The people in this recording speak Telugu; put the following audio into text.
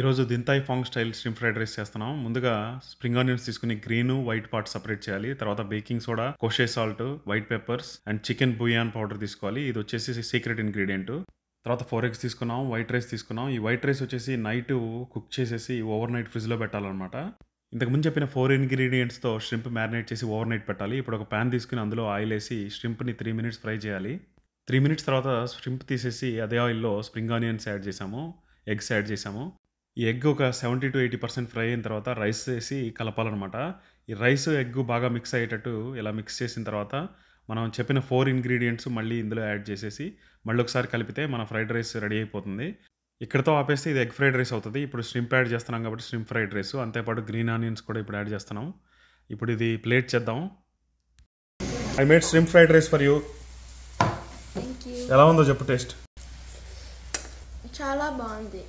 ఈరోజు Din Tai Fung style stream fried rice చేస్తున్నాం. ముందుగా స్ప్రింగ్ ఆనియన్స్ తీసుకుని గ్రీన్ వైట్ పార్ట్ సెపరేట్ చేయాలి. తర్వాత baking soda, kosher salt, white peppers and chicken bouillon powder తీసుకోవాలి. ఇది వచ్చేసి సీక్రెట్ ఇంగ్రీడియంట్. తర్వాత 4 eggs తీసుకున్నాం. వైట్ రైస్ తీసుకున్నాం. ఈ వైట్ రైస్ వచ్చేసి నైట్ కుక్ చేసేసి ఓవర్ నైట్ ఫ్రిడ్జ్లో పెట్టాలన్నమాట. ఇంతకుముందు చెప్పిన 4 ingredientsతో షింప్ మ్యారినేట్ చేసి ఓవర్ నైట్ పెట్టాలి. ఇప్పుడు ఒక ప్యాన్ తీసుకుని అందులో ఆయిల్ వేసి షింప్ని 3 minutes ఫ్రై చేయాలి. 3 minutes తర్వాత షింప్ తీసేసి అదే ఆయిల్లో స్ప్రింగ్ ఆనియన్స్ యాడ్ చేసాము, ఎగ్స్ యాడ్ చేసాము. ఈ ఎగ్ ఒక 70 to 80% ఫ్రై అయిన తర్వాత రైస్ వేసి కలపాలన్నమాట. ఈ రైస్ ఎగ్ బాగా మిక్స్ అయ్యేటట్టు ఇలా మిక్స్ చేసిన తర్వాత మనం చెప్పిన 4 ingredients మళ్ళీ ఇందులో యాడ్ చేసేసి మళ్ళీ ఒకసారి కలిపితే మన ఫ్రైడ్ రైస్ రెడీ అయిపోతుంది. ఇక్కడతో ఆపేస్తే ఇది ఎగ్ ఫ్రైడ్ రైస్ అవుతుంది. ఇప్పుడు షింప్ యాడ్ చేస్తున్నాం కాబట్టి షింప్ ఫ్రైడ్ రైస్, అంతేపాటు గ్రీన్ ఆనియన్స్ కూడా ఇప్పుడు యాడ్ చేస్తున్నాం. ఇప్పుడు ఇది ప్లేట్ చేద్దాం. I made shrimp fried rice for you. Thank you. ఎలా ఉందో చెప్పు టేస్ట్. చాలా బాగుంది.